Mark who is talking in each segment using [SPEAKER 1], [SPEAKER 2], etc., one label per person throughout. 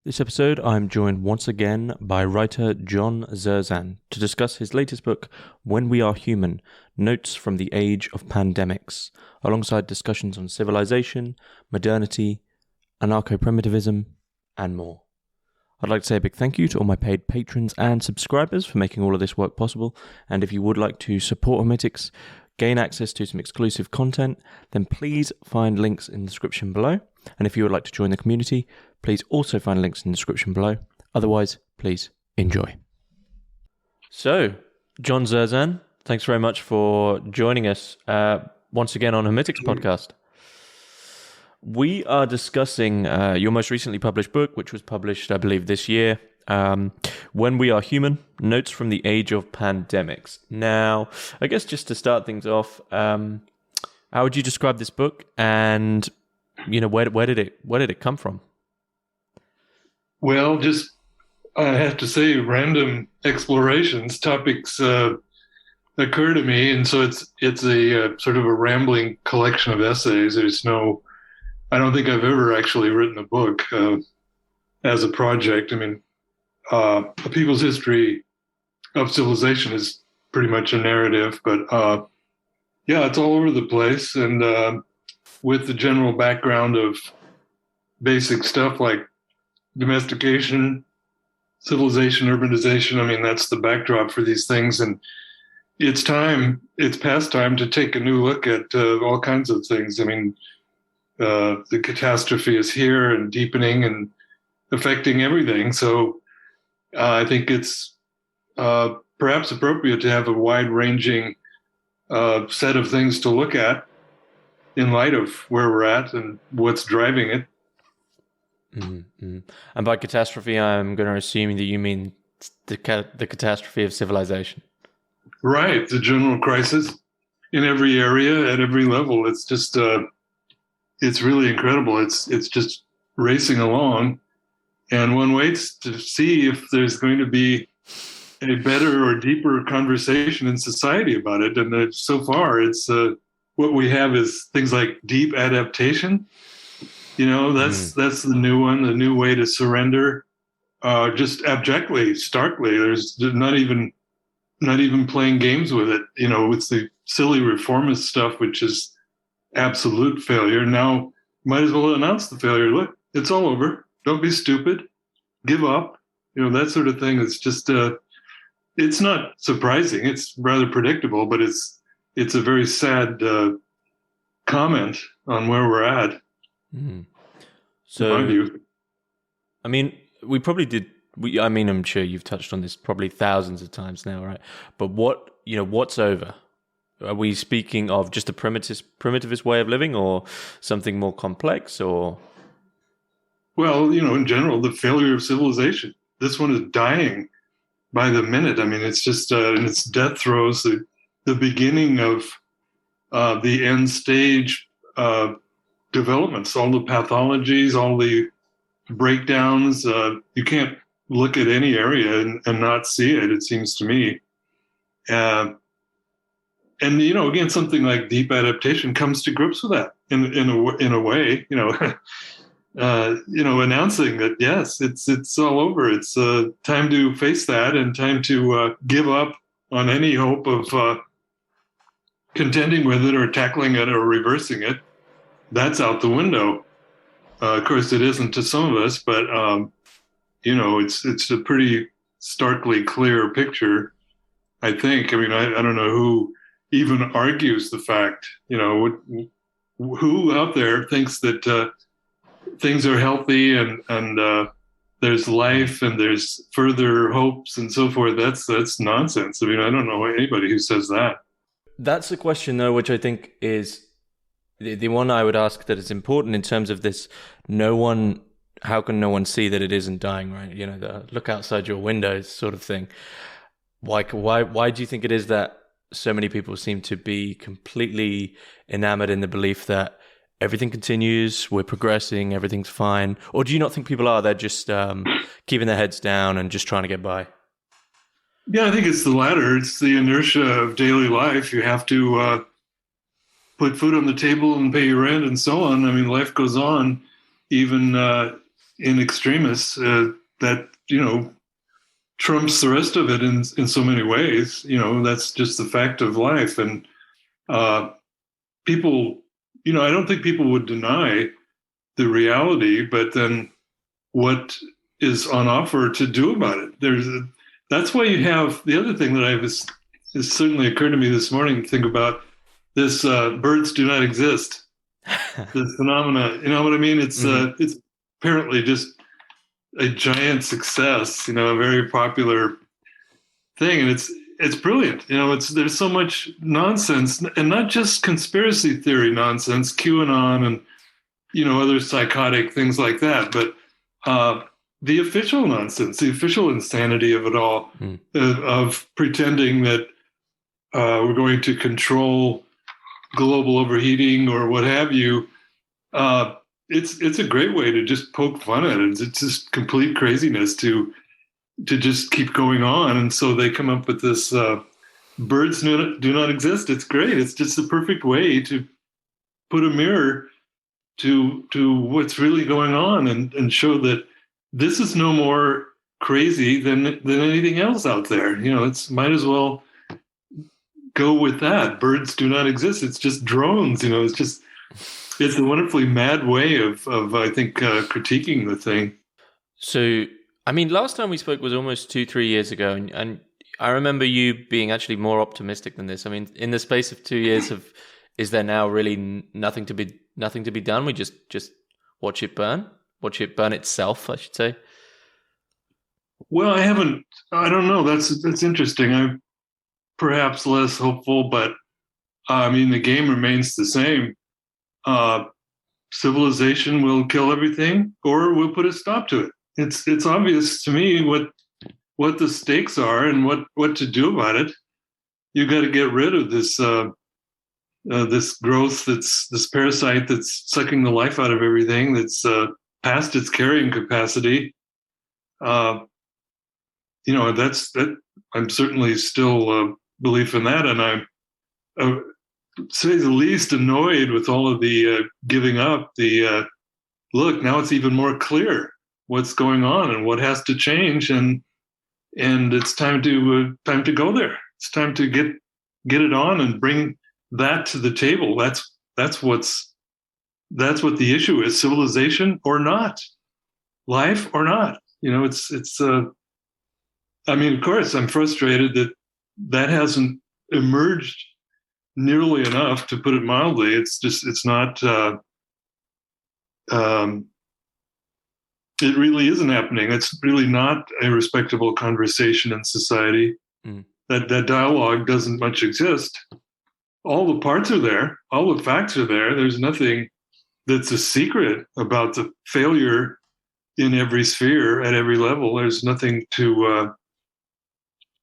[SPEAKER 1] This episode, I'm joined once again by writer John Zerzan to discuss his latest book, When We Are Human, Notes from the Age of Pandemics, alongside discussions on civilization, modernity, anarcho-primitivism, and more. I'd like to say a big thank you to all my paid patrons and subscribers for making all of this work possible, and if you would like to support Hermitix, gain access to some exclusive content, then please find links in the description below. And if you would like to join the community, please also find links in the description below. Otherwise, please enjoy. So, John Zerzan, thanks very much for joining us once again on Hermitix podcast. We are discussing your most recently published book, which was published, I believe, this year, When We Are Human, Notes from the Age of Pandemics. Now, I guess just to start things off, how would you describe this book, and where did it come from?
[SPEAKER 2] Well, just I have to say, random explorations, topics occur to me, and so it's a sort of a rambling collection of essays. I don't think I've ever actually written a book as a project. I mean, A People's History of Civilization is pretty much a narrative, but yeah, it's all over the place, and with the general background of basic stuff like domestication, civilization, urbanization. I mean, that's the backdrop for these things. And it's past time to take a new look at all kinds of things. I mean, the catastrophe is here and deepening and affecting everything. So I think it's perhaps appropriate to have a wide-ranging set of things to look at in light of where we're at and what's driving it.
[SPEAKER 1] Mm-hmm. And by catastrophe, I'm going to assume that you mean the catastrophe of civilization.
[SPEAKER 2] Right, the general crisis in every area at every level. It's just, it's really incredible. It's just racing along, and one waits to see if there's going to be a better or deeper conversation in society about it. And so far, it's what we have is things like deep adaptation. That's the new one, the new way to surrender, just abjectly, starkly. There's not even playing games with it. It's the silly reformist stuff, which is absolute failure. Now, might as well announce the failure. Look, it's all over. Don't be stupid. Give up. That sort of thing. It's just, it's not surprising. It's rather predictable, but it's a very sad comment on where we're at.
[SPEAKER 1] Mm. So,
[SPEAKER 2] in my view.
[SPEAKER 1] I mean, we probably did. I'm sure you've touched on this probably thousands of times now, right? But what's over? Are we speaking of just a primitivist way of living, or something more complex, or?
[SPEAKER 2] Well, in general, the failure of civilization. This one is dying by the minute. I mean, it's just in its death throes, the beginning of the end stage developments, all the pathologies, all the breakdowns. You can't look at any area and not see it, it seems to me. And again, something like deep adaptation comes to grips with that in a way, announcing that, yes, it's all over. It's time to face that, and time to give up on any hope of contending with it or tackling it or reversing it. That's out the window. Of course, it isn't to some of us, but it's a pretty starkly clear picture, I think. I mean, I don't know who even argues the fact. Who out there thinks that things are healthy and there's life and there's further hopes and so forth? That's nonsense. I mean, I don't know anybody who says that.
[SPEAKER 1] That's the question, though, which I think is the one I would ask that is important in terms of this. How can no one see that it isn't dying, right? The look outside your windows sort of thing. Why do you think it is that so many people seem to be completely enamored in the belief that everything continues, we're progressing, everything's fine? Or do you not think people are? They're just keeping their heads down and just trying to get by?
[SPEAKER 2] Yeah, I think it's the latter. It's the inertia of daily life. You have to put food on the table and pay your rent and so on. I mean, life goes on, even in extremis that trumps the rest of it in so many ways. That's just the fact of life. And people, I don't think people would deny the reality, but then what is on offer to do about it? That's why you have the other thing that has certainly occurred to me this morning to think about this birds do not exist. This phenomena, you know what I mean? It's it's apparently just a giant success, a very popular thing, and it's brilliant. There's so much nonsense, and not just conspiracy theory nonsense, QAnon and other psychotic things like that, but the official nonsense, the official insanity of it all, of pretending that we're going to control global overheating or what have you. It's a great way to just poke fun at it. It's just complete craziness to just keep going on. And so they come up with this birds do not exist. It's great. It's just the perfect way to put a mirror to what's really going on and show that this is no more crazy than anything else out there. It's might as well go with that. Birds do not exist. It's just drones. It's a wonderfully mad way of I think critiquing the thing.
[SPEAKER 1] So, I mean, last time we spoke was almost 2-3 years ago, and I remember you being actually more optimistic than this. I mean, in the space of 2 years, is there now really nothing to be done? We just watch it burn itself, I should say.
[SPEAKER 2] Well, I don't know. That's interesting. I'm perhaps less hopeful, but I mean, the game remains the same. Civilization will kill everything, or we'll put a stop to it. It's obvious to me what the stakes are and what to do about it. You got to get rid of this this growth, this parasite that's sucking the life out of everything, that's past its carrying capacity. That I'm certainly still belief in that, and I'm to say the least annoyed with all of the giving up. The look, now it's even more clear what's going on and what has to change, and it's time to go there. It's time to get it on and bring that to the table. That's what the issue is: civilization or not, life or not. It's. I mean, of course, I'm frustrated that hasn't emerged nearly enough, to put it mildly. It's not. It really isn't happening. It's really not a respectable conversation in society. That dialogue doesn't much exist. All the parts are there. All the facts are there. There's nothing that's a secret about the failure in every sphere at every level. There's nothing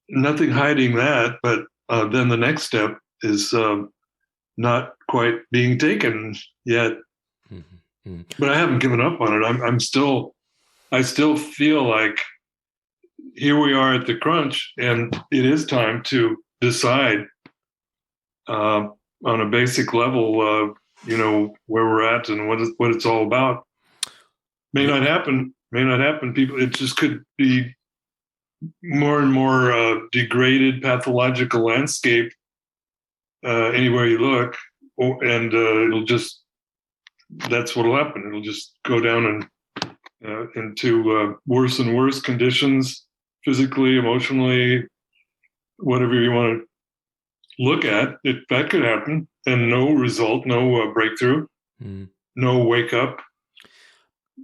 [SPEAKER 2] nothing hiding that. But then the next step is not quite being taken yet. Mm-hmm. But I haven't given up on it. I still feel like here we are at the crunch, and it is time to decide on a basic level, where we're at and what it's all about. May not happen. People, it just could be more and more degraded, pathological landscape anywhere you look, and that's what'll happen. It'll just go down and into worse and worse conditions, physically, emotionally, whatever you want to look at. That could happen, and no result, no breakthrough, no wake up.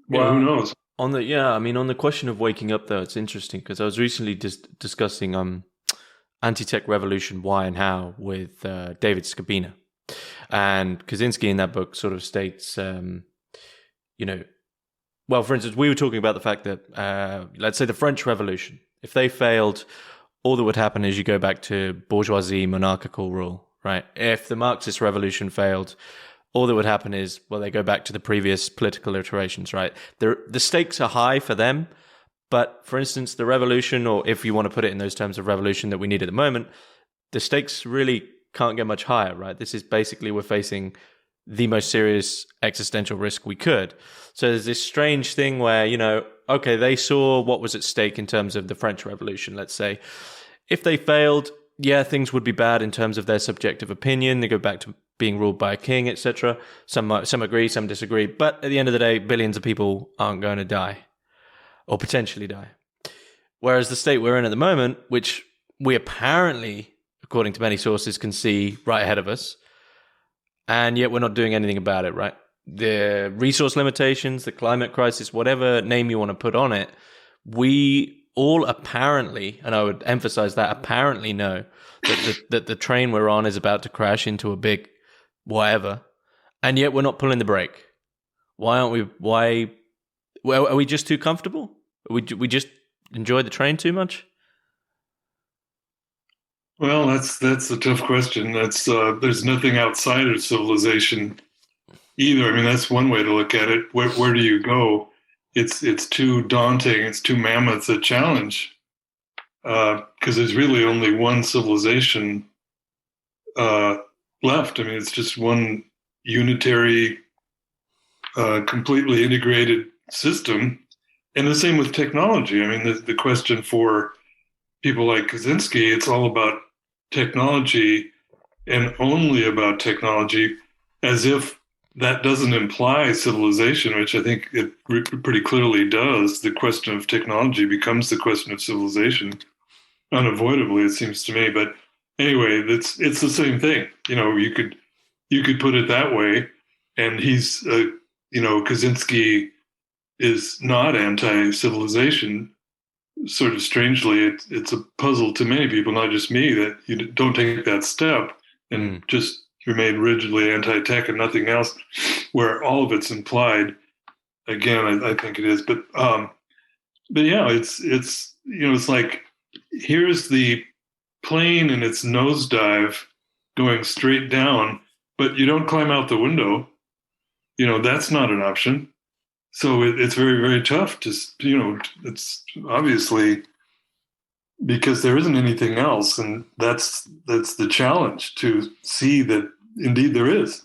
[SPEAKER 2] Well, who knows?
[SPEAKER 1] On the question of waking up, though, it's interesting because I was recently discussing anti-tech revolution, why and how, with David Skabina, and Kaczynski in that book sort of states, well, for instance, we were talking about the fact that, let's say, the French Revolution, if they failed, all that would happen is you go back to bourgeoisie monarchical rule, right? If the Marxist revolution failed, all that would happen is, well, they go back to the previous political iterations, right? The stakes are high for them, but for instance, the revolution, or if you want to put it in those terms of revolution that we need at the moment, the stakes really can't get much higher, right? This is basically, we're facing the most serious existential risk we could. So there's this strange thing where, okay, they saw what was at stake in terms of the French Revolution, let's say. If they failed, yeah, things would be bad in terms of their subjective opinion. They go back to being ruled by a king, etc. Some agree, some disagree. But at the end of the day, billions of people aren't going to die or potentially die. Whereas the state we're in at the moment, which we apparently, according to many sources, can see right ahead of us, and yet we're not doing anything about it, right? The resource limitations, the climate crisis, whatever name you want to put on it, we all apparently, and I would emphasize that, apparently know that the train we're on is about to crash into a big whatever, and yet we're not pulling the brake. Why aren't we? Why? Well, are we just too comfortable? We just enjoy the train too much?
[SPEAKER 2] Well, that's a tough question. That's there's nothing outside of civilization either. I mean, that's one way to look at it. Where do you go? It's too daunting. It's too mammoth a challenge because there's really only one civilization left. I mean, it's just one unitary, completely integrated system. And the same with technology. I mean, the question for people like Kaczynski, it's all about technology and only about technology, as if that doesn't imply civilization, which I think it pretty clearly does. The question of technology becomes the question of civilization, unavoidably, it seems to me. But anyway, it's the same thing. You could put it that way. And he's, Kaczynski is not anti-civilization. Sort of strangely, it's a puzzle to many people, not just me, that you don't take that step and just remain rigidly anti-tech and nothing else, where all of it's implied. Again, I think it is, but yeah, it's like, here's the plane in its nosedive going straight down, but you don't climb out the window. That's not an option. So it's very, very tough to, it's obviously because there isn't anything else. And that's the challenge, to see that indeed there is.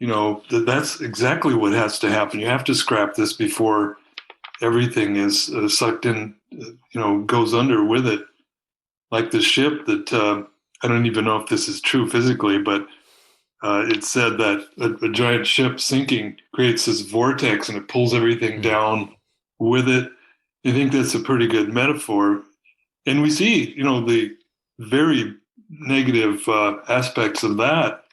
[SPEAKER 2] That's exactly what has to happen. You have to scrap this before everything is sucked in, goes under with it. Like the ship that, I don't even know if this is true physically, but it said that a giant ship sinking creates this vortex and it pulls everything down with it. I think that's a pretty good metaphor. And we see, the very negative aspects of that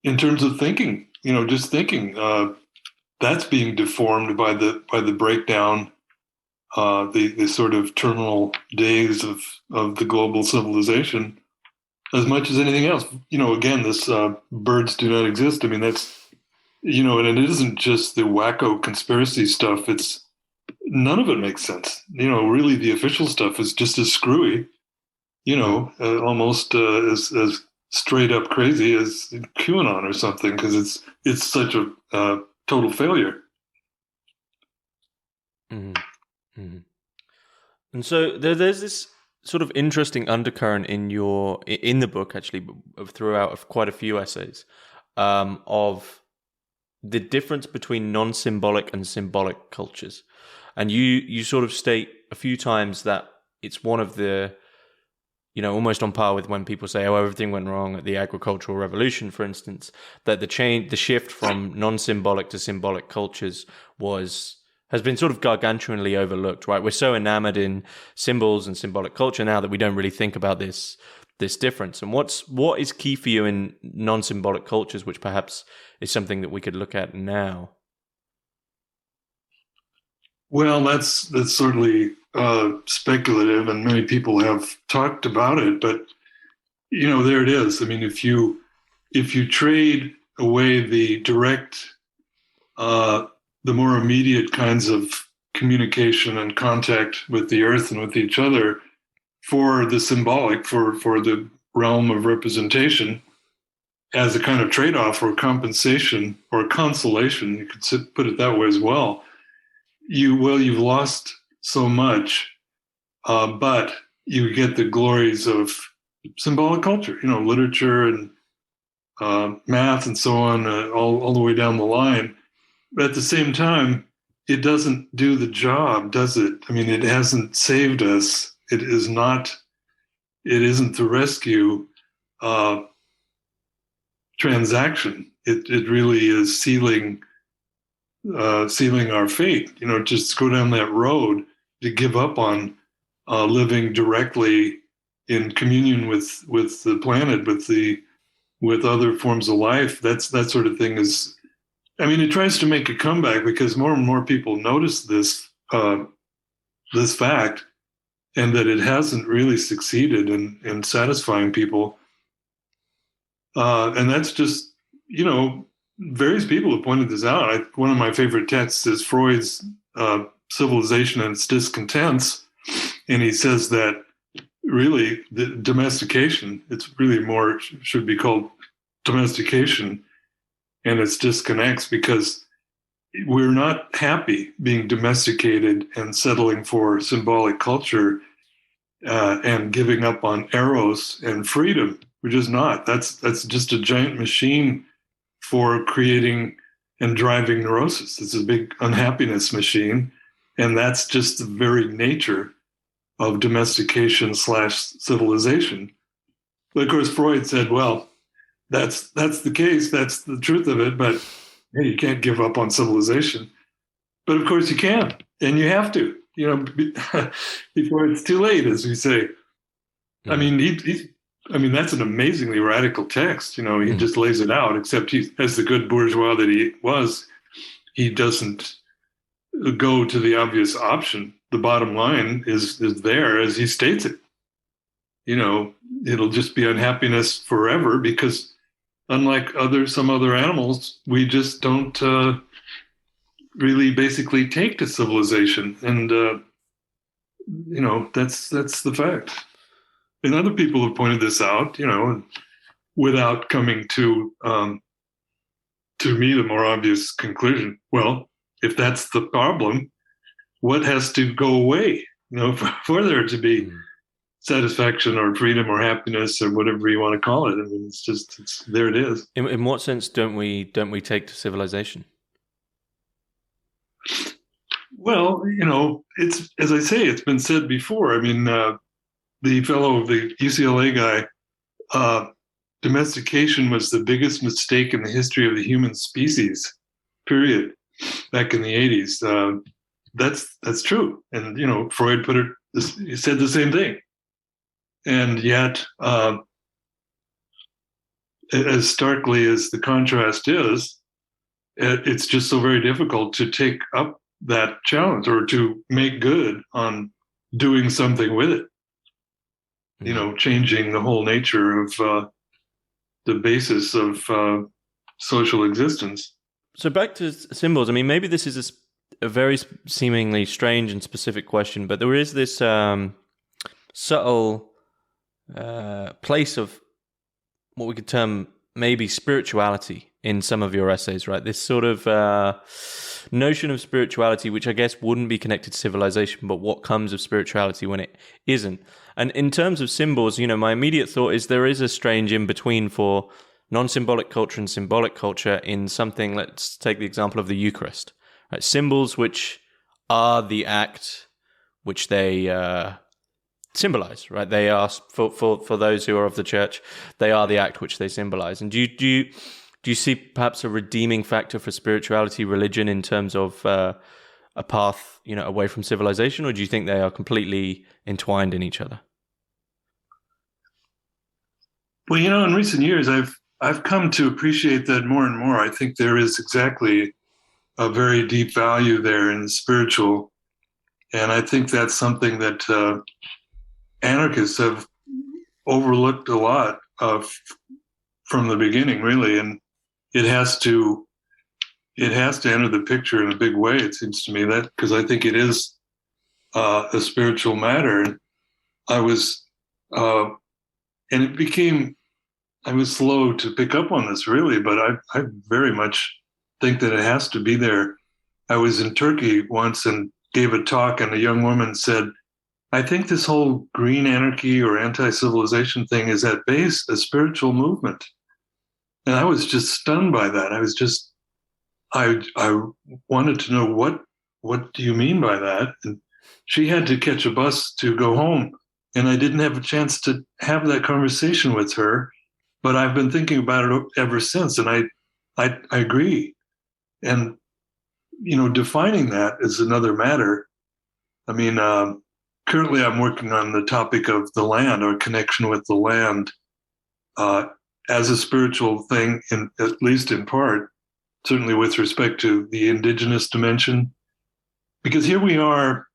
[SPEAKER 2] in terms of thinking, just thinking. That's being deformed by the breakdown, the sort of terminal days of the global civilization, as much as anything else. Again, this birds do not exist. I mean, that's, and it isn't just the wacko conspiracy stuff. It's none of it makes sense. Really the official stuff is just as screwy, almost as straight up crazy as QAnon or something, because it's such a total failure.
[SPEAKER 1] Mm-hmm. Mm-hmm. And so there's this sort of interesting undercurrent in the book, actually, throughout of quite a few essays, of the difference between non-symbolic and symbolic cultures. And you sort of state a few times that it's one of the, almost on par with when people say, oh, everything went wrong at the agricultural revolution, for instance, that the shift from non-symbolic to symbolic cultures has been sort of gargantuanly overlooked, right? We're so enamored in symbols and symbolic culture now that we don't really think about this difference. And what is key for you in non-symbolic cultures, which perhaps is something that we could look at now?
[SPEAKER 2] Well, that's certainly speculative, and many people have talked about it. But there it is. I mean, if you trade away the direct, the more immediate kinds of communication and contact with the earth and with each other for the symbolic, for the realm of representation, as a kind of trade-off or compensation or consolation, you could put it that way as well. You've lost so much, but you get the glories of symbolic culture, literature and math and so on, all the way down the line. But at the same time, it doesn't do the job, does it? I mean, it hasn't saved us. It isn't the rescue transaction. It really is sealing our fate. Just go down that road to give up on living directly in communion with the planet, with other forms of life. That sort of thing is. I mean, it tries to make a comeback because more and more people notice this fact, and that it hasn't really succeeded in satisfying people. And that's just, various people have pointed this out. One of my favorite texts is Freud's Civilization and Its Discontents. And he says that really the domestication, it's really more, should be called domestication and its disconnects, because we're not happy being domesticated and settling for symbolic culture and giving up on eros and freedom. We're just not. That's just a giant machine for creating and driving neurosis. It's a big unhappiness machine. And that's just the very nature of domestication / civilization. But of course, Freud said, well, that's the case. That's the truth of it. But hey, you can't give up on civilization. But of course you can, and you have to, before it's too late, as we say. Mm-hmm. I mean, that's an amazingly radical text. He just lays it out, except he, as the good bourgeois that he was, he doesn't go to the obvious option. The bottom line is there as he states it. It'll just be unhappiness forever, because unlike some other animals, we just don't really basically take to civilization. And, that's the fact. And other people have pointed this out, without coming to me, the more obvious conclusion. Well, if that's the problem, what has to go away, for there to be satisfaction or freedom or happiness or whatever you want to call it? I mean, it's there it is.
[SPEAKER 1] In what sense don't we take to civilization?
[SPEAKER 2] Well, it's, as I say, it's been said before. I mean, the UCLA guy, domestication was the biggest mistake in the history of the human species, period, back in the 80s. That's true. And, Freud he said the same thing. And yet, as starkly as the contrast is, it's just so very difficult to take up that challenge or to make good on doing something with it. Changing the whole nature of the basis of social existence.
[SPEAKER 1] So back to symbols. I mean, maybe this is a very seemingly strange and specific question, but there is this subtle place of what we could term maybe spirituality in some of your essays, right? This sort of notion of spirituality, which I guess wouldn't be connected to civilization, but what comes of spirituality when it isn't. And in terms of symbols, my immediate thought is there is a strange in-between for non-symbolic culture and symbolic culture in something, let's take the example of the Eucharist, right? Symbols which are the act which they symbolize, right? They are, for those who are of the church, they are the act which they symbolize. And do you see perhaps a redeeming factor for spirituality, religion, in terms of a path, away from civilization, or do you think they are completely entwined in each other?
[SPEAKER 2] Well, in recent years, I've come to appreciate that more and more. I think there is exactly a very deep value there in the spiritual, and I think that's something that anarchists have overlooked a lot of from the beginning, really, and it has to enter the picture in a big way. It seems to me that, because I think it is a spiritual matter. And I was slow to pick up on this, really, but I very much think that it has to be there. I was in Turkey once and gave a talk, and a young woman said, I think this whole green anarchy or anti-civilization thing is at base a spiritual movement. And I was just stunned by that. I wanted to know what do you mean by that? And she had to catch a bus to go home, and I didn't have a chance to have that conversation with her. But I've been thinking about it ever since, and I agree. And defining that is another matter. I mean, currently I'm working on the topic of the land, our connection with the land, as a spiritual thing, at least in part, certainly with respect to the indigenous dimension. Because here we are,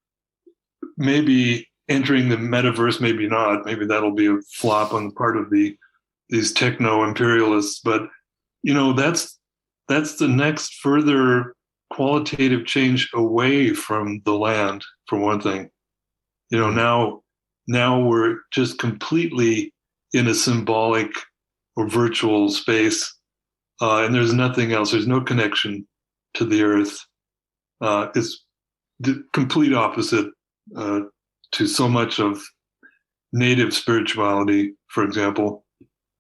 [SPEAKER 2] maybe entering the metaverse, maybe not. Maybe that'll be a flop on the part of these techno imperialists. But that's the next further qualitative change away from the land, for one thing. Now we're just completely in a symbolic or virtual space, and there's nothing else. There's no connection to the earth. It's the complete opposite to so much of native spirituality, for example.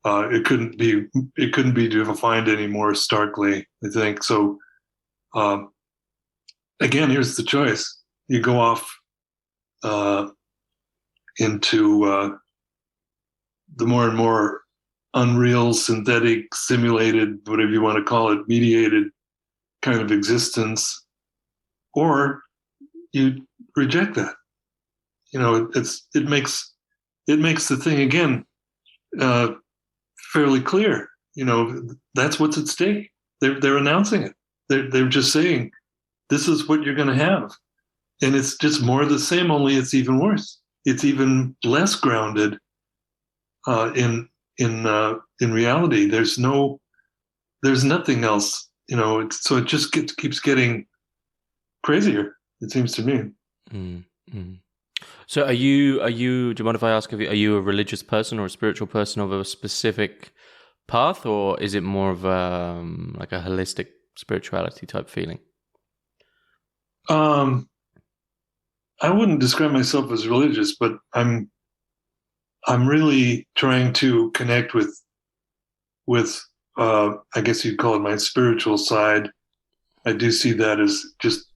[SPEAKER 2] It couldn't be defined any more starkly, I think. So again, here's the choice. You go off into the more and more unreal, synthetic, simulated, whatever you want to call it, mediated kind of existence, or you reject that. It makes the thing again fairly clear. That's what's at stake. They're announcing it. They're just saying this is what you're going to have, and it's just more of the same. Only it's even worse. It's even less grounded in reality. There's nothing else. So it just keeps getting crazier, it seems to me.
[SPEAKER 1] Mm-hmm. So do you mind if I ask, are you a religious person or a spiritual person of a specific path, or is it more of like a holistic spirituality type feeling?
[SPEAKER 2] I wouldn't describe myself as religious, but I'm really trying to connect with I guess you'd call it my spiritual side. I do see that as just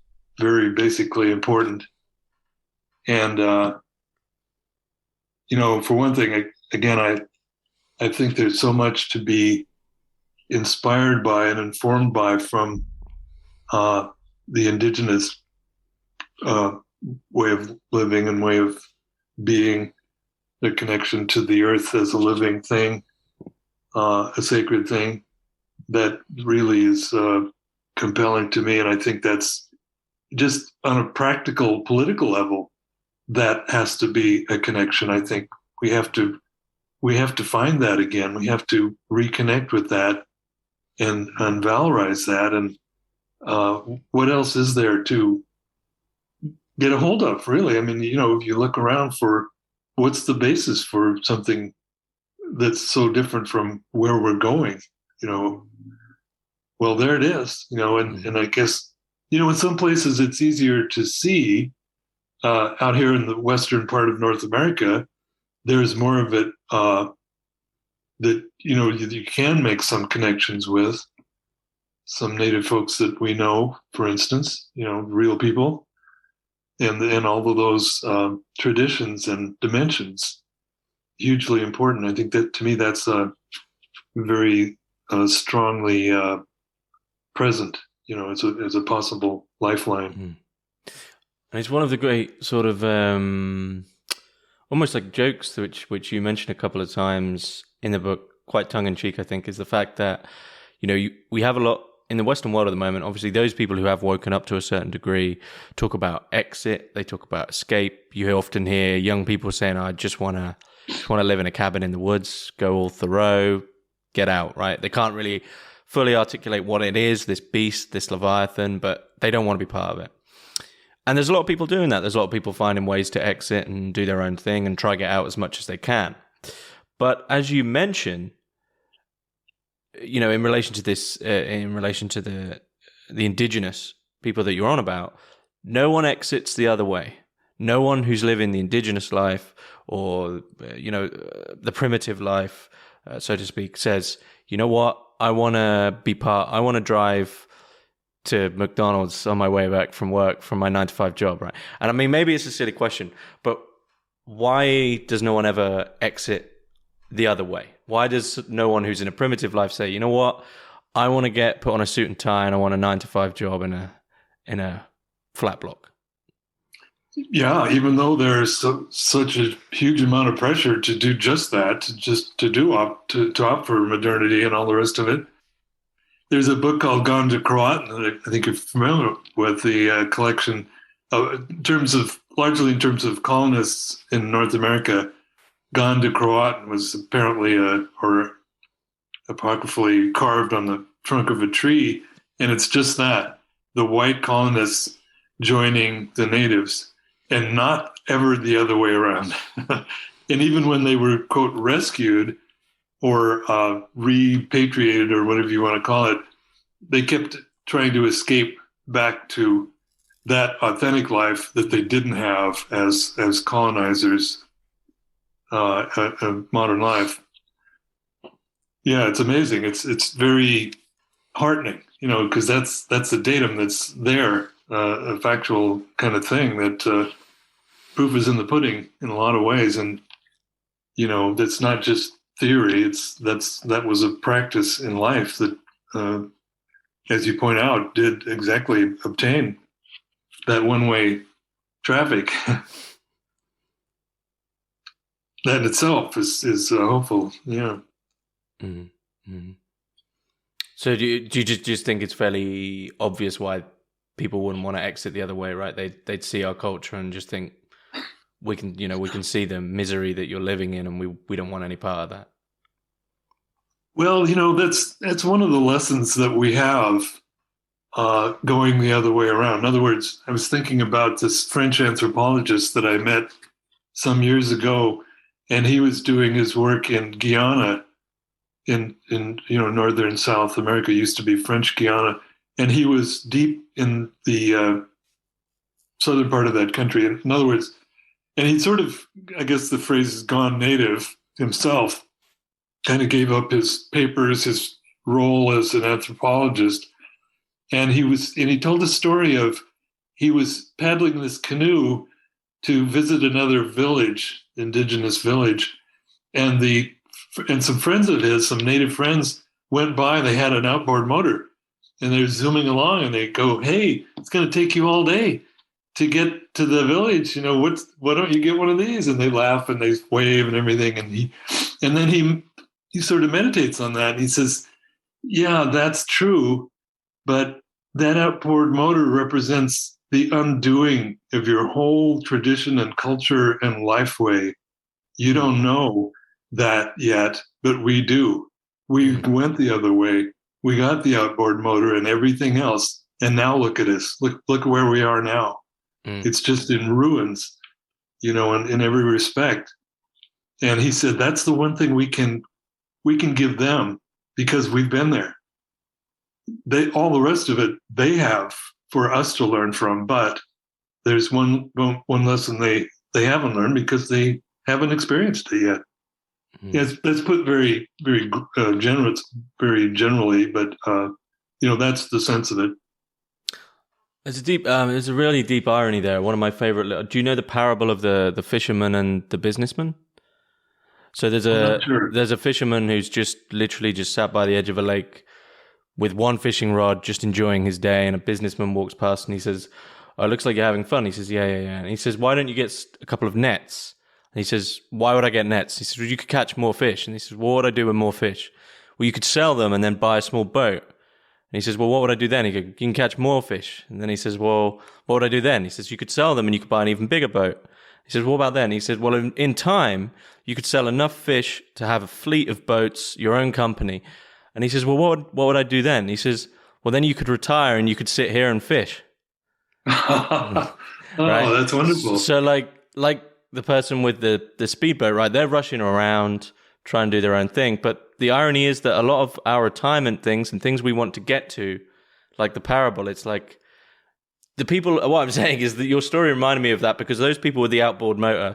[SPEAKER 2] very basically important. And for one thing, I think there's so much to be inspired by and informed by from the indigenous way of living and way of being, their connection to the earth as a living thing, a sacred thing, that really is compelling to me. And I think that's just on a practical political level, that has to be a connection. I think we have to find that again. We have to reconnect with that and valorize that. And what else is there to get a hold of, really? I mean, if you look around for what's the basis for something that's so different from where we're going, well, there it is, and I guess, in some places it's easier to see. Out here in the western part of North America, there's more of it that you can make some connections with some native folks that we know, for instance, real people, and all of those traditions and dimensions, hugely important. I think that, to me, that's very strongly present, as a possible lifeline.
[SPEAKER 1] Mm-hmm. And it's one of the great sort of almost like jokes which you mentioned a couple of times in the book, quite tongue-in-cheek, I think, is the fact that, we have a lot in the Western world at the moment. Obviously, those people who have woken up to a certain degree talk about exit, they talk about escape. You often hear young people saying, I just want to live in a cabin in the woods, go all Thoreau, get out, right? They can't really fully articulate what it is, this beast, this Leviathan, but they don't want to be part of it. And there's a lot of people doing that. There's a lot of people finding ways to exit and do their own thing and try to get out as much as they can. But as you mentioned, in relation to this, in relation to the indigenous people that you're on about, no one exits the other way. No one who's living the indigenous life or, the primitive life, so to speak, says, you know what, I want to drive to McDonald's on my way back from work from my 9 to 5 job, right? And I mean, maybe it's a silly question, but why does no one ever exit the other way? Why does no one who's in a primitive life say, you know what, I want to get put on a suit and tie and I want a 9 to 5 job in a flat block?
[SPEAKER 2] Yeah, even though there's such a huge amount of pressure to do just that, to opt for modernity and all the rest of it. There's a book called Gone to Croat, and I think you're familiar with the collection, largely in terms of colonists in North America. Gone to Croat was apparently or apocryphally carved on the trunk of a tree, and it's just that, the white colonists joining the natives, and not ever the other way around. And even when they were, quote, rescued or repatriated or whatever you want to call it, they kept trying to escape back to that authentic life that they didn't have as colonizers, modern life. Yeah, it's amazing. It's very heartening, because that's the datum that's there, a factual kind of thing that proof is in the pudding in a lot of ways, and that's not just theory. That was a practice in life that, as you point out, did exactly obtain that one-way traffic. That in itself is hopeful. Yeah.
[SPEAKER 1] Mm-hmm. So do you just think it's fairly obvious why people wouldn't want to exit the other way, right? They'd see our culture and just think we can see the misery that you're living in, and we don't want any part of that.
[SPEAKER 2] Well, that's one of the lessons that we have going the other way around. In other words, I was thinking about this French anthropologist that I met some years ago, and he was doing his work in Guyana, in northern South America. It used to be French Guiana, and he was deep in the southern part of that country. In other words, and he sort of, I guess the phrase is gone native himself, kind of gave up his papers, his role as an anthropologist. And he told a story of, he was paddling this canoe to visit another village, indigenous village. And some friends of his, some native friends, went by. They had an outboard motor, and they're zooming along, and they go, "Hey, it's going to take you all day to get to the village. Why don't you get one of these?" And they laugh and they wave and everything. And then he sort of meditates on that. And he says, "Yeah, that's true, but that outboard motor represents the undoing of your whole tradition and culture and life way. You don't know that yet, but we do. We went the other way. We got the outboard motor and everything else. And now look at us. Look where we are now. It's just in ruins, in every respect." And he said, that's the one thing we can give them, because we've been there. All the rest of it, they have for us to learn from. But there's one lesson they haven't learned, because they haven't experienced it yet. Yes, that's put very, very very generally, but that's the sense of it.
[SPEAKER 1] There's a really deep irony there. One of my favorite. Do you know the parable of the fisherman and the businessman? So there's a fisherman who's just literally just sat by the edge of a lake with one fishing rod, just enjoying his day, and a businessman walks past and he says, "Oh, it looks like you're having fun." He says, "Yeah." And he says, "Why don't you get a couple of nets?" And he says, "Why would I get nets?" He says, "Well, you could catch more fish." And he says, "Well, what would I do with more fish?" "Well, you could sell them and then buy a small boat." And he says, "Well, what would I do then?" He goes, "You can catch more fish." And then he says, "Well, what would I do then?" He says, "You could sell them and you could buy an even bigger boat." He says, "What about then?" He says, "Well, in time, you could sell enough fish to have a fleet of boats, your own company." And he says, "Well, what would I do then?" He says, "Well, then you could retire and you could sit here and fish."
[SPEAKER 2] Oh,
[SPEAKER 1] right?
[SPEAKER 2] That's wonderful.
[SPEAKER 1] So like the person with the speedboat, right? They're rushing around, trying to do their own thing. But the irony is that a lot of our retirement things and things we want to get to, like the parable, it's like the people, what I'm saying is that your story reminded me of that, because those people with the outboard motor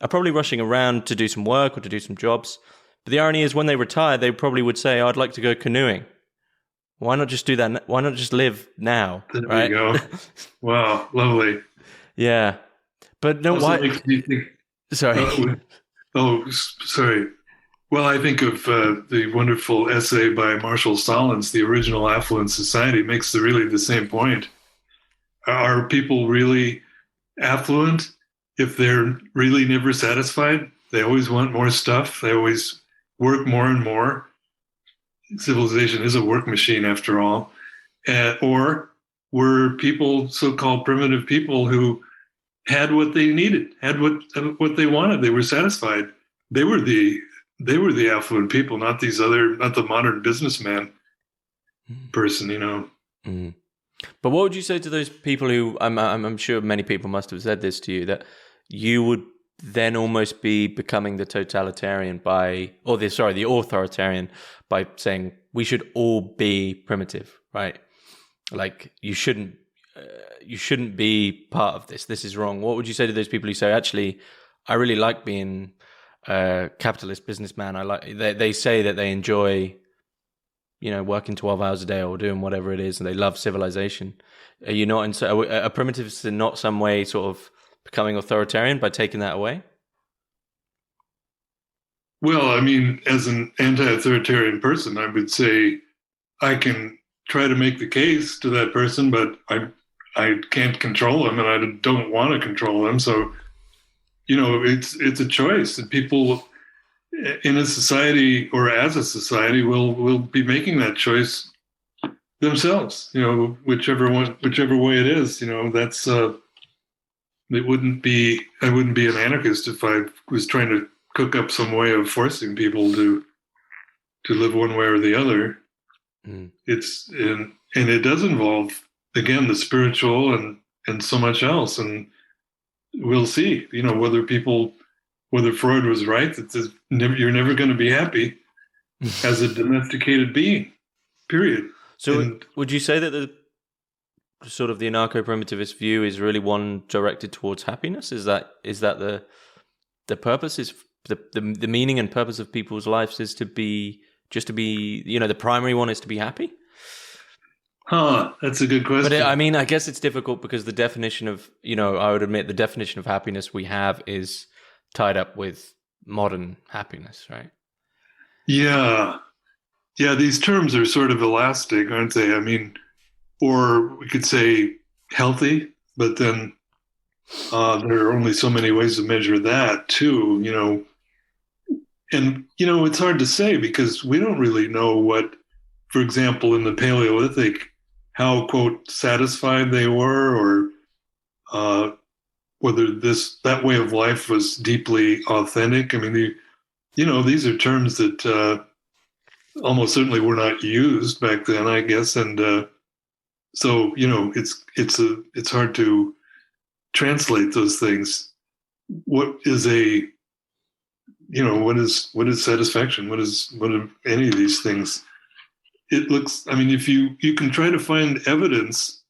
[SPEAKER 1] are probably rushing around to do some work or to do some jobs, But the irony is, when they retire, they probably would say, "Oh, I'd like to go canoeing." Why not just do that? Why not just live now,
[SPEAKER 2] There we
[SPEAKER 1] right?
[SPEAKER 2] go. Wow, lovely.
[SPEAKER 1] Yeah, but no,
[SPEAKER 2] Also
[SPEAKER 1] why?
[SPEAKER 2] makes me think.
[SPEAKER 1] Sorry.
[SPEAKER 2] Sorry. Well, I think of the wonderful essay by Marshall Solins, "The Original Affluent Society," makes really the same point. Are people really affluent if they're really never satisfied? They always want more stuff. They always work more and more. Civilization is a work machine, after all. Or were people so-called primitive people who had what they needed, had what they wanted? They were satisfied. They were the affluent people, not the modern businessman person.
[SPEAKER 1] Mm. But what would you say to those people who, I'm sure many people must have said this to you, that you would then almost be becoming the totalitarian the authoritarian by saying we should all be primitive, right? Like you shouldn't be part of this. This is wrong. What would you say to those people who say, actually, I really like being a capitalist businessman. They say that they enjoy, working 12 hours a day or doing whatever it is, and they love civilization. Are you not a primitivist in not some way sort of becoming authoritarian by taking that away?
[SPEAKER 2] Well, I mean, as an anti-authoritarian person, I would say I can try to make the case to that person, but I can't control them, and I don't want to control them. So, it's a choice, and people in a society or as a society will be making that choice themselves. Whichever way it is. That's I wouldn't be an anarchist if I was trying to cook up some way of forcing people to live one way or the other.
[SPEAKER 1] Mm.
[SPEAKER 2] And it does involve, again, the spiritual and so much else. And we'll see, whether Freud was right that you're never going to be happy as a domesticated being, period.
[SPEAKER 1] So would you say that the sort of the anarcho-primitivist view is really one directed towards happiness? Is that the purpose, is the meaning and purpose of people's lives is to be the primary one is to be happy?
[SPEAKER 2] That's a good question.
[SPEAKER 1] But I guess it's difficult because the definition of, I would admit the definition of happiness we have is tied up with modern happiness, right?
[SPEAKER 2] Yeah. Yeah, these terms are sort of elastic, aren't they? I mean, or we could say healthy, but then there are only so many ways to measure that too, And, it's hard to say because we don't really know what, for example, in the Paleolithic, how, quote, satisfied they were, or whether that way of life was deeply authentic. I mean, these are terms that almost certainly were not used back then, I guess. And so, it's hard to translate those things. What is what is satisfaction? What are any of these things? It looks, I mean, if you can try to find evidence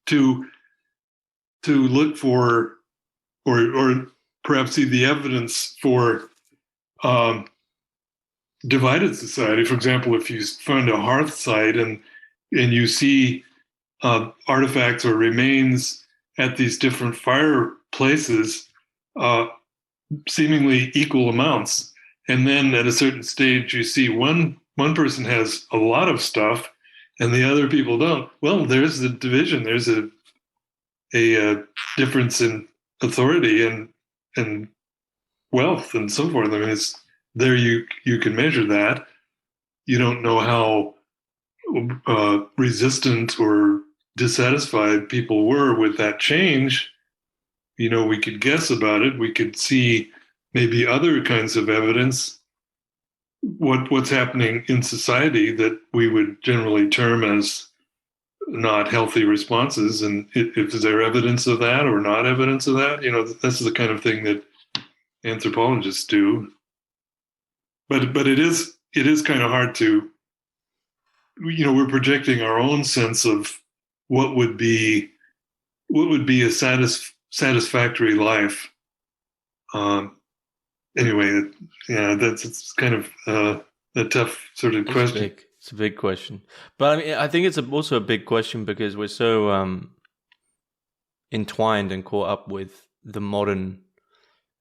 [SPEAKER 2] to look for, or perhaps see the evidence for divided society. For example, if you find a hearth site and you see artifacts or remains at these different fireplaces, seemingly equal amounts, and then at a certain stage you see one person has a lot of stuff and the other people don't. Well, there's the division. There's a difference in authority and wealth and so forth. I mean, it's there. You can measure that. You don't know how resistant or dissatisfied people were with that change. We could guess about it. We could see maybe other kinds of evidence. What's happening in society that we would generally term as not healthy responses, and if is there evidence of that or not evidence of that? That's the kind of thing that anthropologists do. But it is kind of hard to. We're projecting our own sense of what would be a satisfactory life. anyway, yeah, it's kind of a tough sort of question.
[SPEAKER 1] It's a big question, but I mean, I think it's also a big question because we're so entwined and caught up with the modern,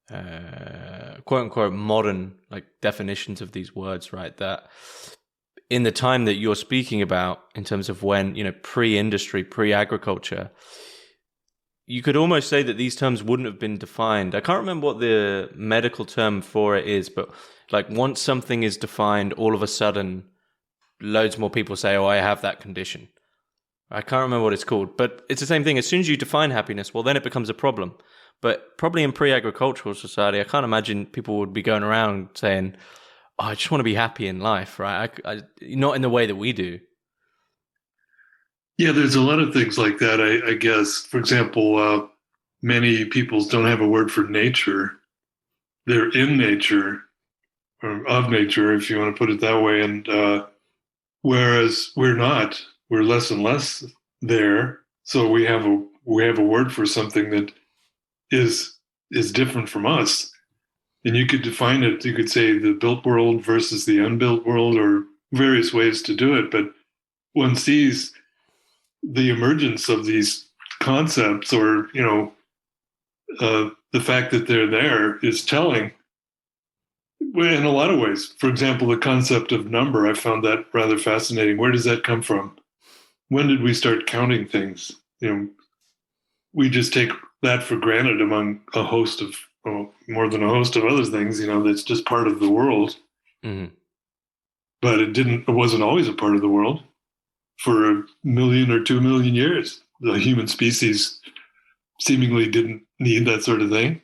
[SPEAKER 1] quote unquote, modern like definitions of these words, right? That in the time that you're speaking about, in terms of when, pre-industry, pre-agriculture, you could almost say that these terms wouldn't have been defined. I can't remember what the medical term for it is, but like once something is defined, all of a sudden, loads more people say, "Oh, I have that condition." I can't remember what it's called, but it's the same thing. As soon as you define happiness, well, then it becomes a problem. But probably in pre-agricultural society, I can't imagine people would be going around saying, "Oh, I just want to be happy in life," right? Not in the way that we do.
[SPEAKER 2] Yeah, there's a lot of things like that. I guess, for example, many peoples don't have a word for nature. They're in nature or of nature, if you want to put it that way, and whereas we're not, we're less and less there. So we have a word for something that is different from us. And you could define it, you could say the built world versus the unbuilt world, or various ways to do it. But one sees the emergence of these concepts, or, the fact that they're there is telling in a lot of ways. For example, the concept of number, I found that rather fascinating. Where does that come from? When did we start counting things? We just take that for granted among a host of, more than a host of other things, that's just part of the world.
[SPEAKER 1] Mm-hmm.
[SPEAKER 2] But it wasn't always a part of the world. For 1 million or 2 million years, the human species seemingly didn't need that sort of thing.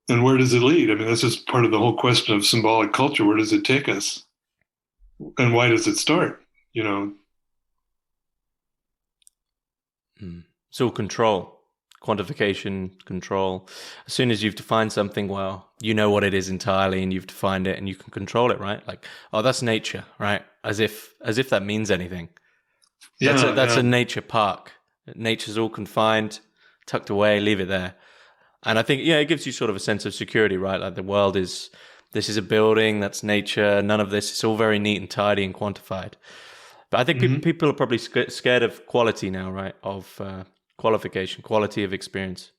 [SPEAKER 2] And where does it lead? I mean, this is part of the whole question of symbolic culture. Where does it take us? And why does it start?
[SPEAKER 1] So control, quantification, control. As soon as you've defined something, well, you know what it is entirely, and you've defined it, and you can control it, right? Like, oh, that's nature, right? As if that means anything. That's a nature park. Nature's all confined, tucked away, leave it there. And I think, it gives you sort of a sense of security, right? Like this is a building, that's nature, none of this, it's all very neat and tidy and quantified. But I think people are probably scared of quality now, right? Of qualification, quality of experience.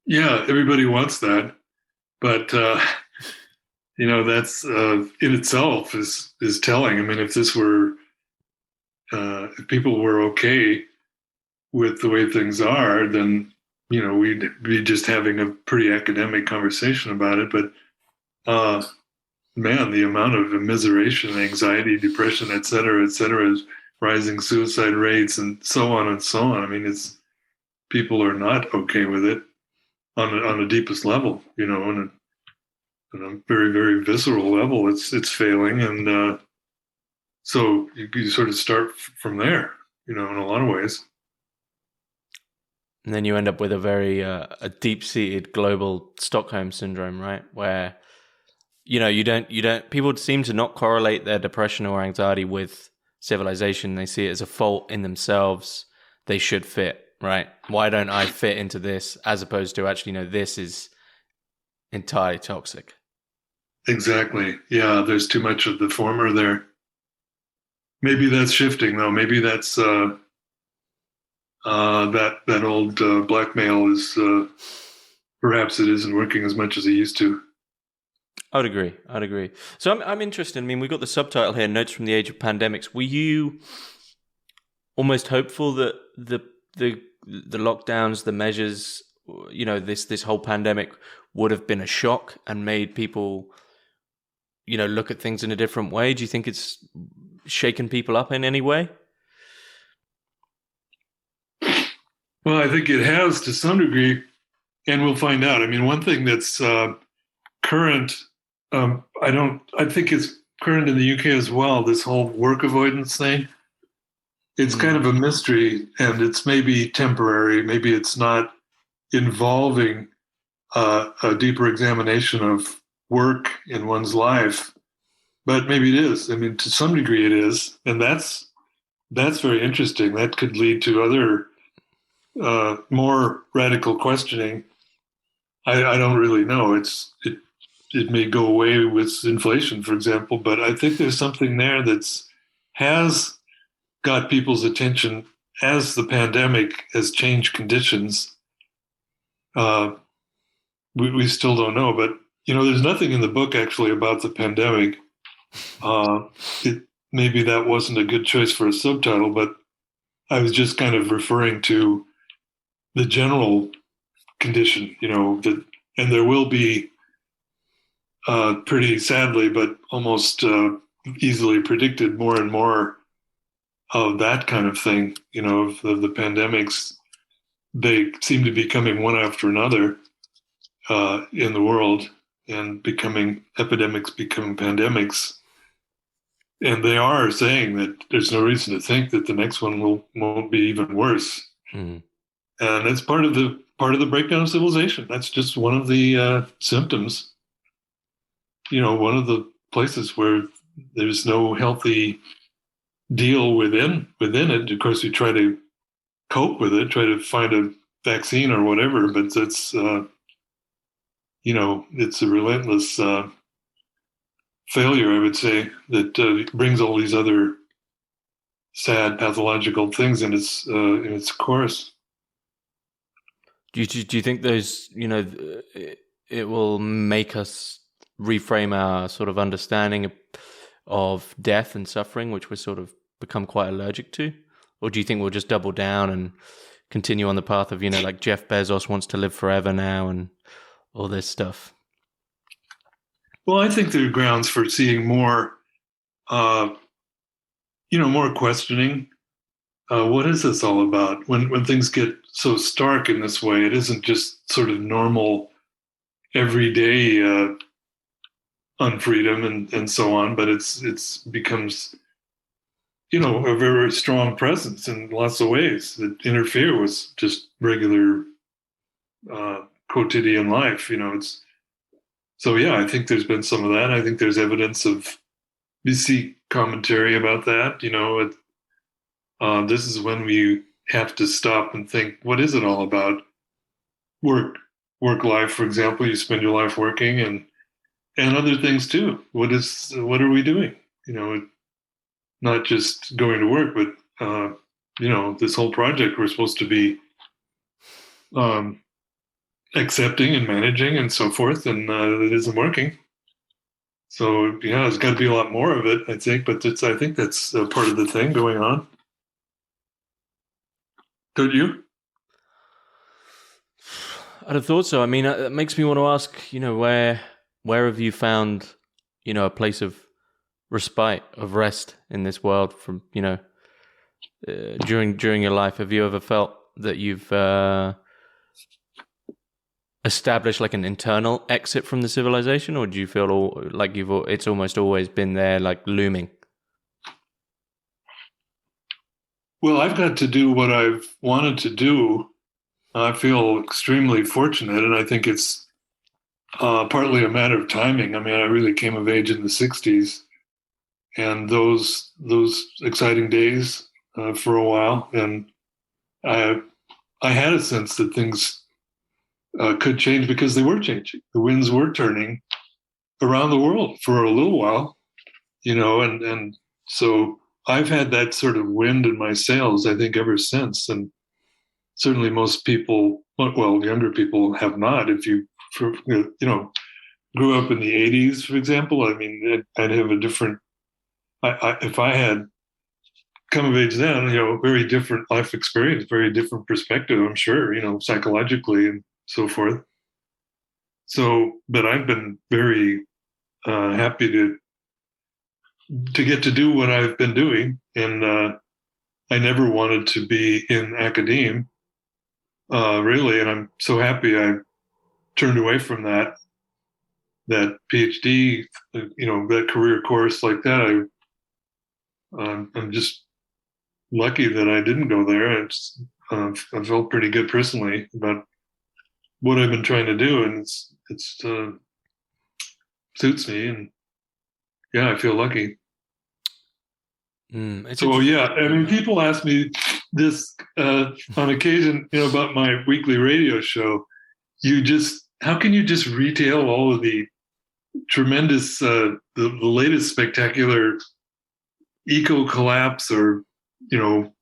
[SPEAKER 2] Yeah, everybody wants that. But, that's in itself is telling. I mean, if people were okay with the way things are, then we'd be just having a pretty academic conversation about it. But man, the amount of immiseration, anxiety, depression, et cetera, rising suicide rates, and so on and so on. I mean, people are not okay with it on the deepest level. On a very, very visceral level, it's failing, and so you sort of start from there. In a lot of ways.
[SPEAKER 1] And then you end up with a very a deep-seated global Stockholm syndrome, right? Where you don't people seem to not correlate their depression or anxiety with civilization. They see it as a fault in themselves. They should fit, right? Why don't I fit into this? As opposed to actually, this is entirely toxic.
[SPEAKER 2] Exactly. Yeah, there's too much of the former there. Maybe that's shifting, though. Maybe that's that old blackmail is perhaps it isn't working as much as it used to.
[SPEAKER 1] I'd agree. So I'm interested. I mean, we've got the subtitle here, Notes from the Age of Pandemics. Were you almost hopeful that the lockdowns, the measures, this whole pandemic would have been a shock and made people, look at things in a different way? Do you think it's shaken people up in any way?
[SPEAKER 2] Well, I think it has to some degree, and we'll find out. I mean, one thing that's current, I think it's current in the UK as well, this whole work avoidance thing. It's kind of a mystery, and it's maybe temporary. Maybe it's not involving a deeper examination of work in one's life, but maybe it is. I mean, to some degree it is, and that's very interesting. That could lead to other more radical questioning. I don't really know. It may go away with inflation, for example, but I think there's something there has got people's attention as the pandemic has changed conditions. We still don't know, but there's nothing in the book actually about the pandemic. Maybe that wasn't a good choice for a subtitle, but I was just kind of referring to the general condition, and there will be pretty sadly, but almost easily predicted, more and more of that kind of thing, of the pandemics. They seem to be coming one after another in the world, and epidemics becoming pandemics. And they are saying that there's no reason to think that the next one won't be even worse.
[SPEAKER 1] Mm.
[SPEAKER 2] And it's part of the breakdown of civilization. That's just one of the symptoms. One of the places where there's no healthy deal within it. Of course, you try to cope with it, try to find a vaccine or whatever, but it's it's a relentless failure, I would say, that brings all these other sad pathological things in its course.
[SPEAKER 1] Do you think those, it will make us reframe our sort of understanding of death and suffering, which we're sort of become quite allergic to? Or do you think we'll just double down and continue on the path of, like Jeff Bezos wants to live forever now and all this stuff?
[SPEAKER 2] Well, I think there are grounds for seeing more, more questioning. What is this all about? When things get so stark in this way, it isn't just sort of normal, everyday unfreedom and so on, but it's becomes, a very strong presence in lots of ways that interfere with just regular quotidian life. I think there's been some of that. I think there's evidence of BC commentary about that. This is when we have to stop and think, what is it all about? Work life, for example. You spend your life working, and other things too. What are we doing? Not just going to work, but this whole project we're supposed to be accepting and managing and so forth, and it isn't working. So there's got to be a lot more of it, I think. But I think that's part of the thing going on. Don't you?
[SPEAKER 1] I'd have thought so. I mean, it makes me want to ask, where have you found, a place of respite, of rest in this world from, during your life? Have you ever felt that you've established like an internal exit from the civilization, or do you feel like it's almost always been there, like looming?
[SPEAKER 2] Well, I've got to do what I've wanted to do. I feel extremely fortunate, and I think it's partly a matter of timing. I mean, I really came of age in the 60s, and those exciting days for a while, and I had a sense that things could change because they were changing. The winds were turning around the world for a little while, and so I've had that sort of wind in my sails, I think, ever since. And certainly most people, well, younger people have not. If you, grew up in the 80s, for example, I mean, I'd have a different, if I had come of age then, very different life experience, very different perspective, I'm sure, psychologically and so forth. So, but I've been very happy to get to do what I've been doing. And I never wanted to be in academia, really. And I'm so happy I turned away from that PhD, that career course like that. I'm just lucky that I didn't go there. I felt pretty good personally about what I've been trying to do, and it's suits me, and I feel lucky. So I mean, people ask me this on occasion, about my weekly radio show. You just how can you just retail all of the tremendous, the latest spectacular eco collapse or, you know,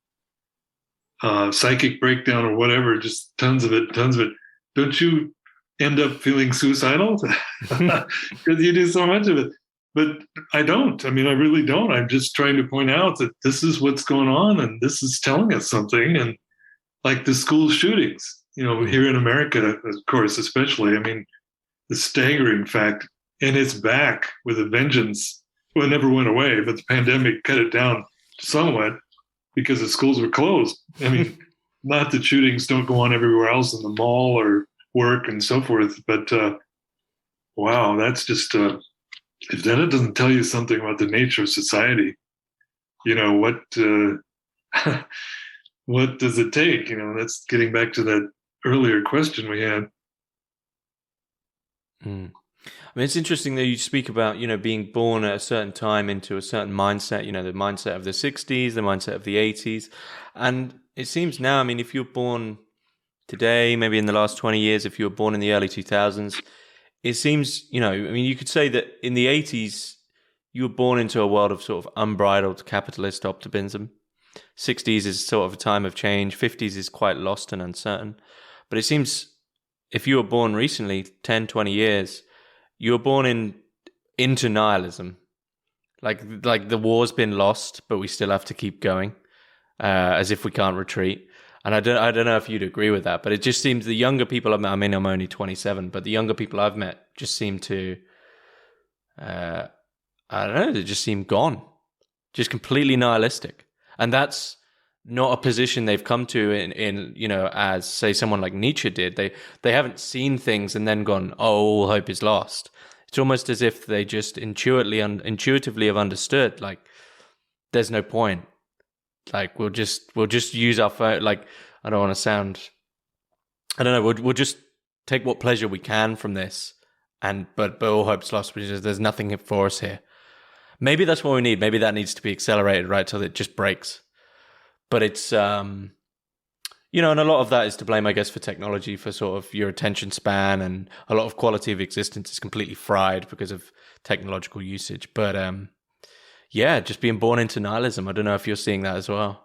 [SPEAKER 2] psychic breakdown or whatever, just tons of it, tons of it. Don't you end up feeling suicidal? Because you do so much of it. But I don't. I mean, I really don't. I'm just trying to point out that this is what's going on and this is telling us something. And like the school shootings, you know, here in America, of course, especially, I mean, the staggering fact, and it's back with a vengeance. Well, it never went away, but the pandemic cut it down somewhat because the schools were closed. I mean, not that shootings don't go on everywhere else in the mall or work and so forth, but wow, that's just, if that doesn't tell you something about the nature of society, you know, what does it take? You know, that's getting back to that earlier question we had.
[SPEAKER 1] I mean, it's interesting that you speak about, you know, being born at a certain time into a certain mindset, you know, the mindset of the 60s, the mindset of the 80s. And it seems now, I mean, if you're born today, maybe in the last 20 years, if you were born in the early 2000s, it seems, you know, I mean, you could say that in the 80s, you were born into a world of sort of unbridled capitalist optimism. 60s is sort of a time of change. 50s is quite lost and uncertain. But it seems if you were born recently, 10, 20 years, you were born into nihilism. Like the war's been lost, but we still have to keep going, as if we can't retreat. And I don't know if you'd agree with that, but it just seems the younger people I've met, I mean, I'm only 27, but the younger people I've met just seem to, I don't know, they just seem gone, just completely nihilistic. And that's not a position they've come to in you know, as say someone like Nietzsche did. They haven't seen things and then gone, oh, all hope is lost. It's almost as if they just intuitively have understood, like, there's no point. Like, we'll just use our phone. Like, I don't want to sound, I don't know. We'll just take what pleasure we can from this, but all hope's lost because there's nothing for us here. Maybe that's what we need. Maybe that needs to be accelerated, right, till it just breaks. But it's, you know, and a lot of that is to blame, I guess, for technology, for sort of your attention span, and a lot of quality of existence is completely fried because of technological usage. But yeah, just being born into nihilism. I don't know if you're seeing that as well.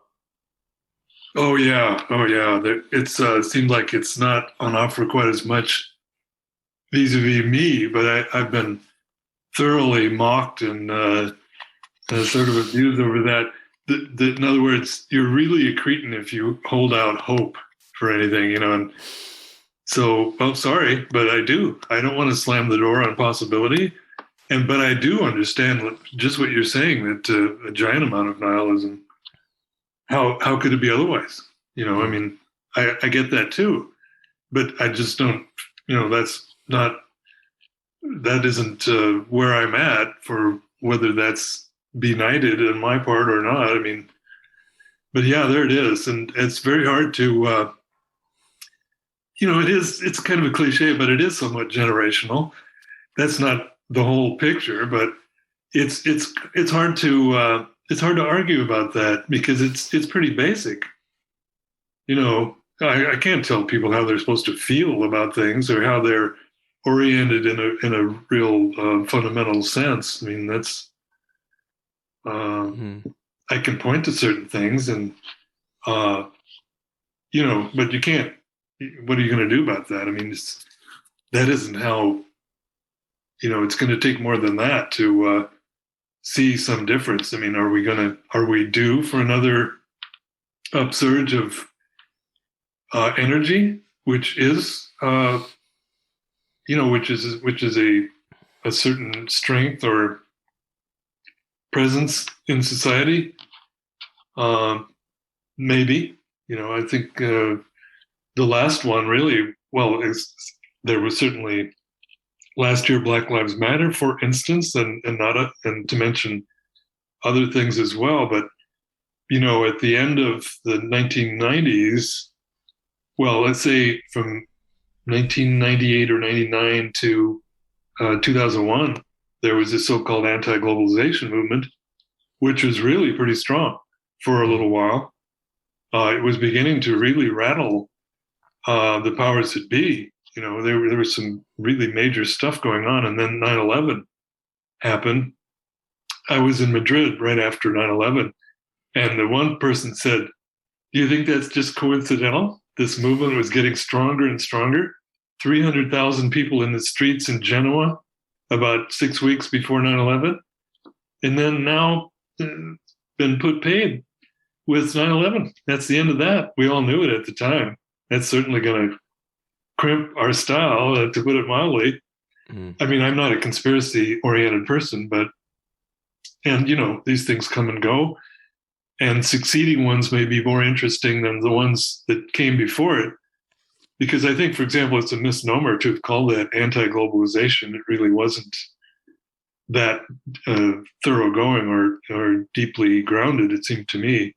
[SPEAKER 2] Oh yeah, oh yeah. It's it seems like it's not on offer quite as much vis-a-vis me, but I've been thoroughly mocked and sort of abused over that. In other words, you're really a cretin if you hold out hope for anything, you know. And so, I'm sorry, but I do. I don't want to slam the door on possibility, but I do understand just what you're saying, that a giant amount of nihilism. How could it be otherwise? You know, I mean, I get that too, but I just don't. You know, that isn't where I'm at for whether that's benighted on my part or not. I mean, but yeah, there it is, and it's very hard to. You know, it's kind of a cliche, but it is somewhat generational. That's not the whole picture, but it's hard to argue about that because it's pretty basic. You know, I can't tell people how they're supposed to feel about things or how they're oriented in a real fundamental sense. I mean, that's I can point to certain things, and you know, but you can't. What are you going to do about that? I mean, that isn't how. You know, it's going to take more than that to see some difference. I mean, are we due for another upsurge of energy, which is you know, which is a certain strength or presence in society? Maybe. You know, I think the last one really, well, there was certainly last year Black Lives Matter, for instance, and to mention other things as well. But you know, at the end of the 1990s, well, let's say from 1998 or 99 to 2001, there was this so-called anti-globalization movement, which was really pretty strong for a little while. It was beginning to really rattle the powers that be. There was some really major stuff going on, and then 9/11 happened. I was in Madrid right after 9/11, and the one person said, "Do you think that's just coincidental? This movement was getting stronger and stronger. 300,000 people in the streets in Genoa about 6 weeks before 9/11, and then now been put paid with 9/11. That's the end of that. We all knew it at the time. That's certainly going to crimp our style, to put it mildly. I mean, I'm not a conspiracy-oriented person, and these things come and go, and succeeding ones may be more interesting than the ones that came before it. Because I think, for example, it's a misnomer to have called that anti-globalization. It really wasn't that thoroughgoing or deeply grounded, it seemed to me.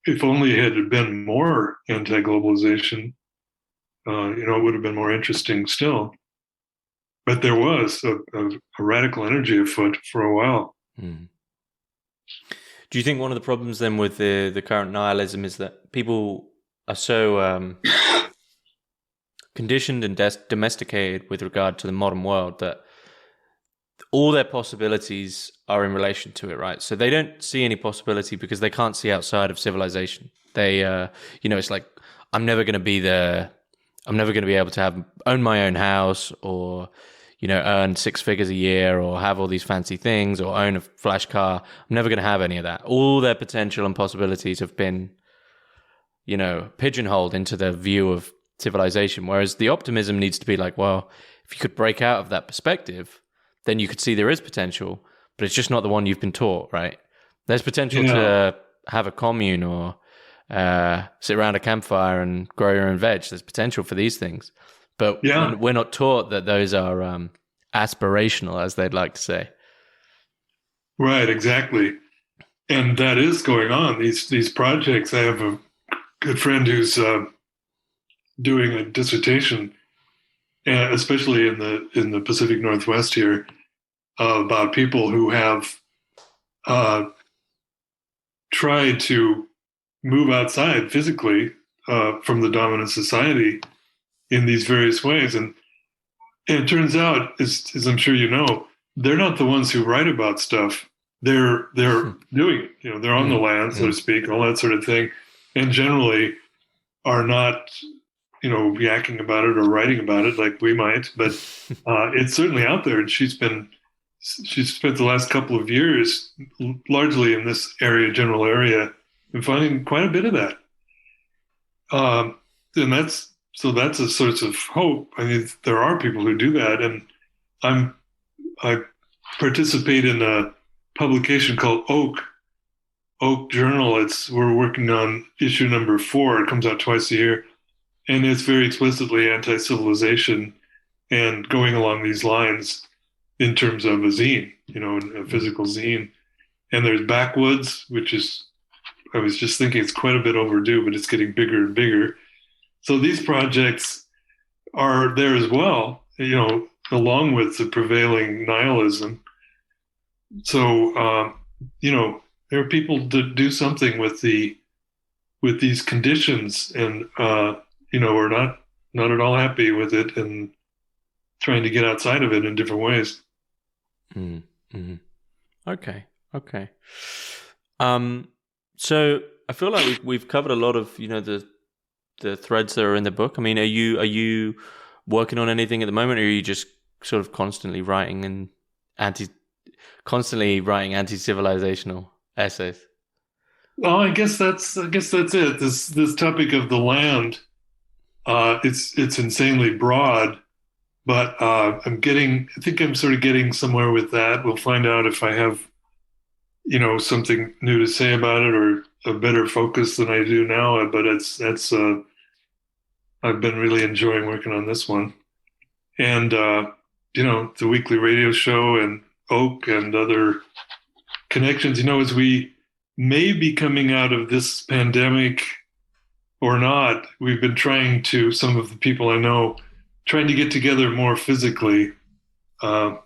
[SPEAKER 2] If only it had been more anti-globalization, it would have been more interesting still. But there was a radical energy afoot for a while.
[SPEAKER 1] Mm. Do you think one of the problems then with the current nihilism is that people are so conditioned and domesticated with regard to the modern world that all their possibilities are in relation to it, right? So they don't see any possibility because they can't see outside of civilization. They, it's like, I'm never going to be there. I'm never going to be able to own my own house or, earn 6 figures a year or have all these fancy things or own a flash car. I'm never going to have any of that. All their potential and possibilities have been, pigeonholed into the view of civilization. Whereas the optimism needs to be like, well, if you could break out of that perspective, then you could see there is potential, but it's just not the one you've been taught, right? There's potential to have a commune or sit around a campfire and grow your own veg. There's potential for these things. But we're not taught that those are aspirational, as they'd like to say.
[SPEAKER 2] Right, exactly. And that is going on. These projects, I have a good friend who's doing a dissertation, especially in the Pacific Northwest here, about people who have tried to move outside physically from the dominant society in these various ways. And it turns out, as I'm sure you know, they're not the ones who write about stuff. They're doing it. They're on the land, so to speak, all that sort of thing, and generally are not yakking about it or writing about it like we might, but it's certainly out there. And she's spent the last couple of years largely in this general area, and finding quite a bit of that. And that's a source of hope. I mean, there are people who do that, and I participate in a publication called Oak Journal. We're working on issue number 4. It comes out twice a year. And it's very explicitly anti-civilization and going along these lines in terms of a zine, a physical zine. And there's Backwoods, I was just thinking it's quite a bit overdue, but it's getting bigger and bigger. So these projects are there as well, along with the prevailing nihilism. So, there are people to do something with these conditions, and we're not at all happy with it and trying to get outside of it in different ways.
[SPEAKER 1] Mm-hmm. Okay. So I feel like we've covered a lot of the threads that are in the book. I mean, are you working on anything at the moment, or are you just sort of constantly writing anti-civilizational essays?
[SPEAKER 2] Well, I guess that's it. This topic of the land, it's insanely broad, but I think I'm sort of getting somewhere with that. We'll find out if I have, something new to say about it or a better focus than I do now. But I've been really enjoying working on this one, and the weekly radio show and Oak and other connections. As we may be coming out of this pandemic or not, we've been trying to, some of the people I know, trying to get together more physically, having,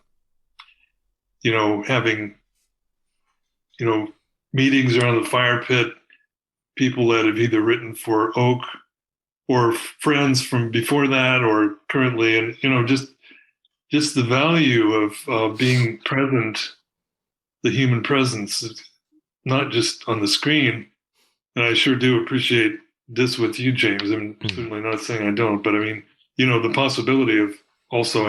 [SPEAKER 2] meetings around the fire pit, people that have either written for Oak or friends from before that or currently, and just the value of being present, the human presence, not just on the screen. And I sure do appreciate this with you, James. I'm certainly not saying I don't, but I mean, the possibility of also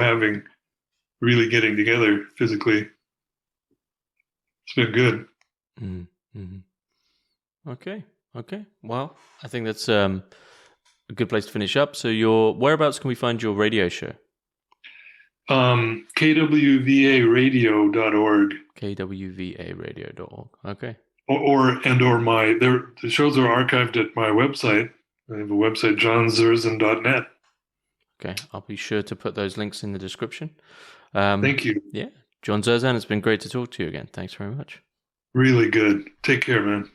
[SPEAKER 2] really getting together physically. It's been good.
[SPEAKER 1] Okay. Well, I think that's a good place to finish up. So whereabouts can we find your radio show?
[SPEAKER 2] kwvaradio.org.
[SPEAKER 1] kwvaradio.org. Okay.
[SPEAKER 2] Or the shows are archived at my website. I have a website, johnzerzan.net.
[SPEAKER 1] Okay, I'll be sure to put those links in the description.
[SPEAKER 2] Thank you.
[SPEAKER 1] Yeah, John Zerzan, it's been great to talk to you again. Thanks very much.
[SPEAKER 2] Really good. Take care, man.